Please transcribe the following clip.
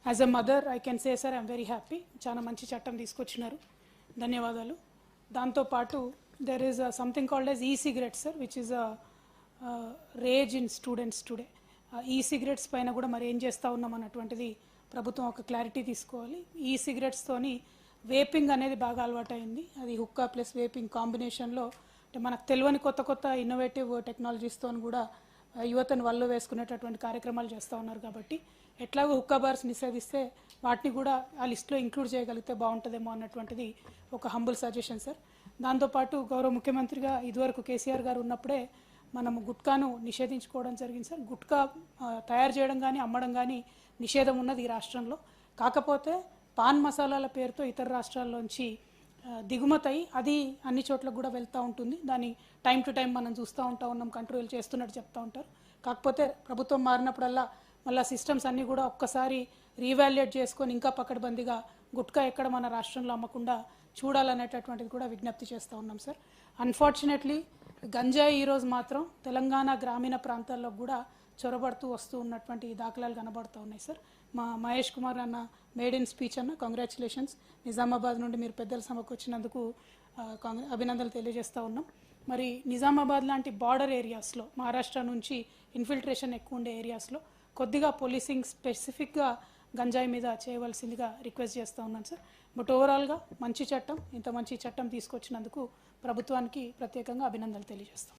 As a mother I can say sir I'm very happy. చాలా మంచి చట్టం తీసుకొచ్చినారు, ధన్యవాదాలు. దాంతోపాటు there is something called as e cigarettes sir, which is a rage in students today. E cigarettes పైన కూడా మరి ఏం చేస్తూ ఉన్నాం అన్నటువంటిది ప్రభుత్వం ఒక క్లారిటీ తీసుకోవాలి. ఈ సిగరెట్స్తోని వేపింగ్ అనేది బాగా అలవాటైంది. అది హుక్కా ప్లస్ వేపింగ్ కాంబినేషన్లో అంటే మనకు తెలియని కొత్త కొత్త ఇన్నోవేటివ్ టెక్నాలజీస్తో కూడా యువతను వల్ల వేసుకునేటటువంటి కార్యక్రమాలు చేస్తూ ఉన్నారు. కాబట్టి ఎట్లాగో హుక్కా బార్స్ నిషేధిస్తే వాటిని కూడా ఆ లిస్టులో ఇంక్లూడ్ చేయగలిగితే బాగుంటుందేమో అన్నటువంటిది ఒక హంబుల్ సజెషన్ సార్. దాంతోపాటు గౌరవ ముఖ్యమంత్రిగా ఇదివరకు కేసీఆర్ గారు ఉన్నప్పుడే మనం గుట్కాను నిషేధించుకోవడం జరిగింది సార్. గుట్కా తయారు చేయడం కానీ అమ్మడం కానీ నిషేధం ఉన్నది ఈ రాష్ట్రంలో. కాకపోతే పాన్ మసాలాల పేరుతో ఇతర రాష్ట్రాల్లోంచి దిగుమతి అయి అది అన్ని చోట్లకు కూడా వెళ్తూ ఉంటుంది. దాన్ని టైం టు టైం మనం చూస్తూ ఉన్నాం, కంట్రోల్ చేస్తున్నట్టు చెప్తూ ఉంటారు. కాకపోతే ప్రభుత్వం మారినప్పుడల్లా మళ్ళీ సిస్టమ్స్ అన్నీ కూడా ఒక్కసారి రీవాల్యుయేట్ చేసుకొని ఇంకా పకడ్బందీగా గుట్కా ఎక్కడ మన రాష్ట్రంలో అమ్మకుండా చూడాలనేటటువంటిది కూడా విజ్ఞప్తి చేస్తూ ఉన్నాం సార్. అన్ఫార్చునేట్లీ గంజాయి ఈరోజు మాత్రం తెలంగాణ గ్రామీణ ప్రాంతాల్లో కూడా చొరబడుతూ వస్తూ ఉన్నటువంటి దాఖలాలు కనబడుతూ ఉన్నాయి సార్. మా మహేష్ కుమార్ అన్న మేడ్ ఇన్ స్పీచ్ అన్న కంగ్రాచులేషన్స్. నిజామాబాద్ నుండి మీరు పెద్దల సభకు వచ్చినందుకు అభినందనలు తెలియజేస్తూ ఉన్నాం. మరి నిజామాబాద్ లాంటి బార్డర్ ఏరియాస్లో మహారాష్ట్ర నుంచి ఇన్ఫిల్ట్రేషన్ ఎక్కువ ఉండే ఏరియాస్లో కొద్దిగా పోలీసింగ్ స్పెసిఫిక్గా గంజాయి మీద చేయవలసిందిగా రిక్వెస్ట్ చేస్తూ ఉన్నాను సార్. బట్ ఓవరాల్గా మంచి చట్టం, ఇంత మంచి చట్టం తీసుకొచ్చినందుకు ప్రభుత్వానికి ప్రత్యేకంగా అభినందనలు తెలియజేస్తాం.